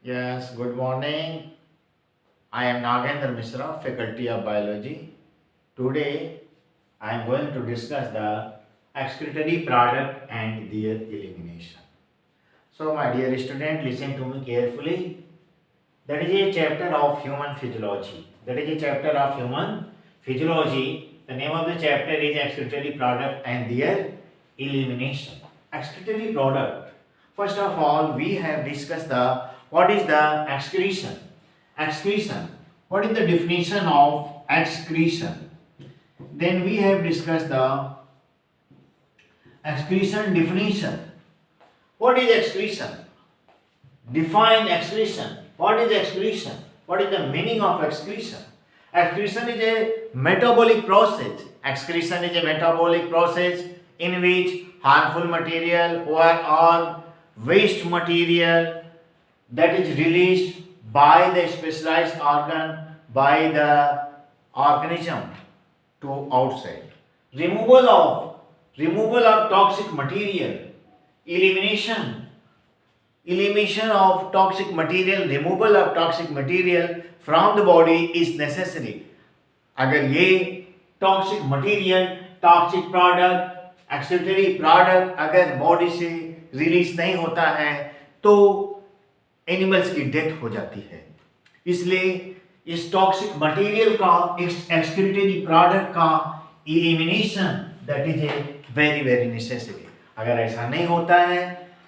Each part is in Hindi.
Yes, good morning. I am Nagendra Mishra, Faculty of Biology. Today I am going to discuss the excretory product and their elimination. So, my dear student, listen to me carefully. That is a chapter of human physiology. That is a chapter of human physiology. The name of the chapter is excretory product and their elimination. Excretory product. First of all, we have discussed the what is the excretion. Excretion. What is the definition of excretion? Then we have discussed the excretion definition. What is excretion? Define excretion. What is excretion? What is the meaning of excretion? Excretion is a metabolic process. Excretion is a metabolic process in which harmful material or waste material that is released by the specialized organ by the organism to outside. Removal of toxic material, elimination of toxic material, removal of toxic material from the body is necessary. अगर ये toxic material, toxic product, excretory product अगर बॉडी से रिलीज नहीं होता है तो एनिमल्स की डेथ हो जाती है. इसलिए इस टॉक्सिक मटेरियल का, इस एक्सक्रीटरी प्रोडक्ट का elimination that is a very very necessary. अगर ऐसा नहीं होता है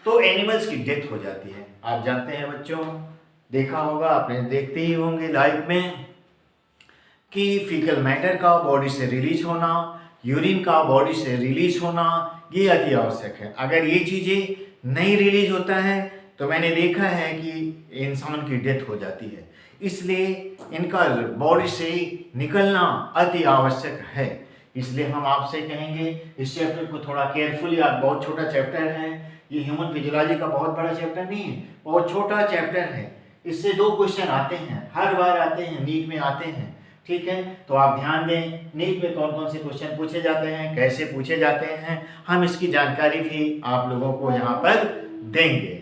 तो एनिमल्स की डेथ हो जाती है. आप जानते हैं बच्चों, देखा होगा आपने, देखते ही होंगे लाइफ में कि फीकल मैटर का बॉडी से रिलीज होना, यूरिन का बॉडी से रिलीज होना, ये अति आवश्यक है. अगर ये चीज़ें नहीं रिलीज होता है तो मैंने देखा है कि इंसान की डेथ हो जाती है. इसलिए इनका बॉडी से निकलना अति आवश्यक है. इसलिए हम आपसे कहेंगे इस चैप्टर को थोड़ा केयरफुली, आप, बहुत छोटा चैप्टर है ये, ह्यूमन फिजियोलॉजी का बहुत बड़ा चैप्टर नहीं है, बहुत छोटा चैप्टर है. इससे 2 क्वेश्चन आते हैं, हर बार आते हैं, नीट में आते हैं. ठीक है, तो आप ध्यान दें नीट में कौन कौन से क्वेश्चन पूछे जाते हैं, कैसे पूछे जाते हैं, हम इसकी जानकारी भी आप लोगों को यहाँ पर देंगे.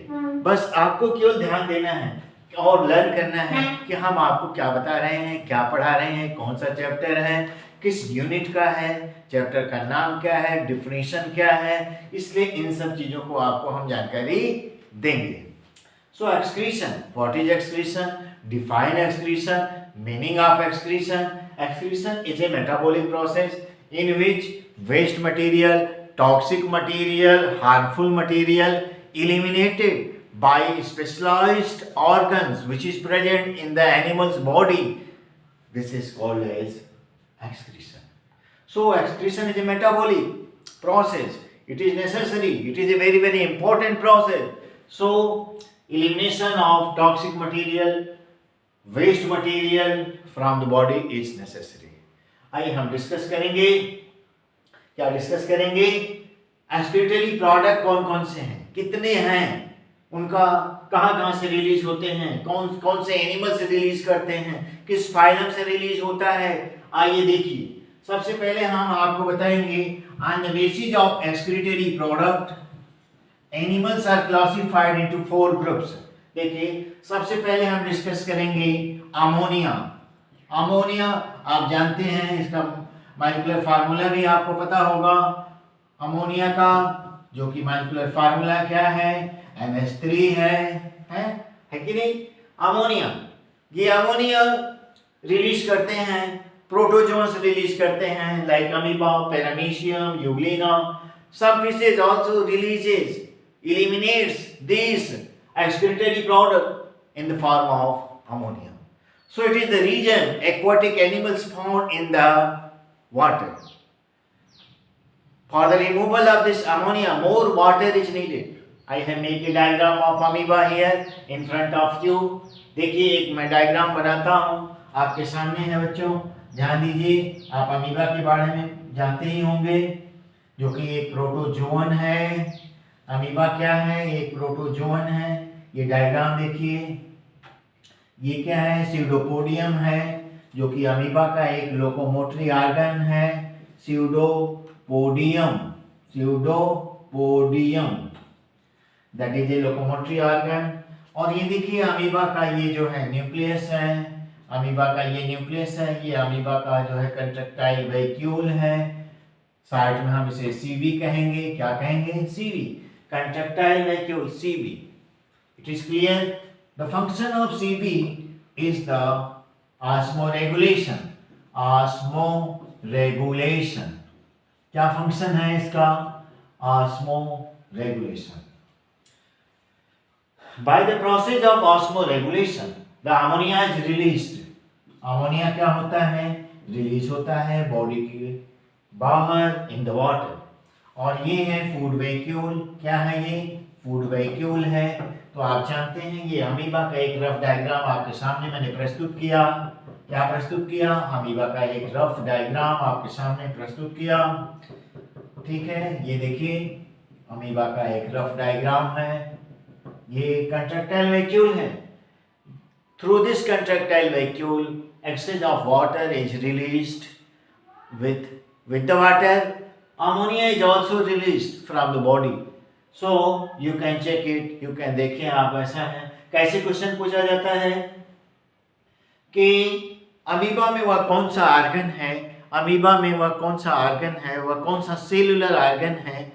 बस आपको केवल ध्यान देना है और लर्न करना है कि हम आपको क्या बता रहे हैं, क्या पढ़ा रहे हैं, कौन सा चैप्टर है, किस यूनिट का है, चैप्टर का नाम क्या है, डिफिनीशन क्या है. इसलिए इन सब चीज़ों को आपको हम जानकारी देंगे. So excretion, what is excretion, define excretion, meaning of excretion. Excretion is a metabolic process in which waste material, toxic material, harmful material eliminated by specialized organs which is present in the animal's body. This is called as excretion. So excretion is a metabolic process. It is necessary. It is a very very important process. So elimination of toxic material, waste material from the body is necessary. आइए हम डिस्कस करेंगे. क्या डिस्कस करेंगे? एक्सक्रीटरी प्रोडक्ट कौन कौन से हैं, कितने हैं, उनका कहाँ से रिलीज होते हैं, कौन कौन से एनिमल से रिलीज करते हैं, किस फाइलम से रिलीज होता है. आइए देखिए, सबसे पहले हम आपको बताएंगे on the basis of excretory product animals are classified into 4 groups. देखिए, सबसे पहले हम डिस्कस करेंगे अमोनिया. अमोनिया आप जानते हैं, इसका मॉलिक्यूलर फार्मूला भी आपको पता होगा. अमोनिया का जो कि मॉलिक्यूलर फार्मूला क्या है, NH3 है कि नहीं. अमोनिया, ये अमोनिया रिलीज करते हैं, प्रोटोजोन्स रिलीज करते हैं like amoeba, paramecium, Euglena. Some species also releases, eliminates these excretory product in the form of ammonia. So it is the region aquatic animals found in the water. For the removal of this ammonia, more water is needed. I have made a diagram of amoeba here in front of you. देखिए, एक मैं डायग्राम बनाता हूँ आपके सामने है बच्चों, ध्यान दीजिए. आप अमीबा के बारे में जानते ही होंगे जो कि एक प्रोटोजोन है. अमीबा क्या है, एक प्रोटोजोन है. ये डायग्राम देखिए, ये क्या है, स्यूडोपोडियम है जो कि अमीबा का एक लोकोमोटरी ऑर्गन है. Pseudopodium that is a locomotory organ. और ये देखिए अमीबा का ये जो है न्यूक्लियस है, अमीबा का ये न्यूक्लियस है, ये अमीबा का जो है कंट्रैक्टाइल वैक्यूल है, शार्ट में हम इसे सीवी कहेंगे। क्या कहेंगे? CV, contractile vacuole, CV. It is clear? The function of CV is the osmoregulation. Osmoregulation, क्या फंक्शन है इसका? Osmoregulation. By the process of osmoregulation, the ammonia is released. Ammonia क्या होता है? रिलीज होता है बॉडी के बाहर इन द वाटर। और ये है फूड वैक्यूल। क्या है ये? फूड वैक्यूल है। तो आप जानते हैं ये अमीबा का एक रफ डायग्राम आपके सामने मैंने प्रस्तुत किया। क्या प्रस्तुत किया? अमीबा का एक रफ डायग्राम आपके सामने प्रस्तुत किया। ठीक है, ये देखिए अमीबा का एक रफ डायग्राम है। ये कंट्रैक्टाइल वैक्यूल है। Through this contractile vacuole excess of water is released. With the water, ammonia is also released from the body. So you can check it. You can देखिए आप ऐसा है। कैसे क्वेश्चन पूछा जाता है कि अमीबा में वह कौन सा आर्गन है, अमीबा में वह कौन सा आर्गन है, वह कौन सा सेलुलर आर्गन है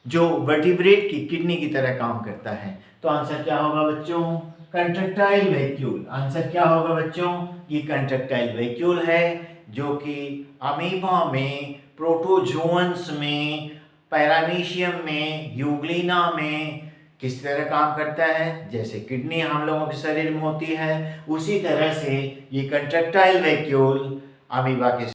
जो वर्टिब्रेट की किडनी की तरह काम करता है। तो आंसर क्या होगा बच्चों? Contractile vacuole. आंसर क्या होगा बच्चों? ये कंट्रैक्टाइल वैक्यूल है जो कि अमीबा में, प्रोटोजोअन्स में, पैरामीशियम में, यूग्लिना में किस तरह काम करता है। जैसे किडनी हम लोगों के शरीर में होती है, उसी तरह से ये कंट्रैक्टाइल वैक्यूल अमीबा के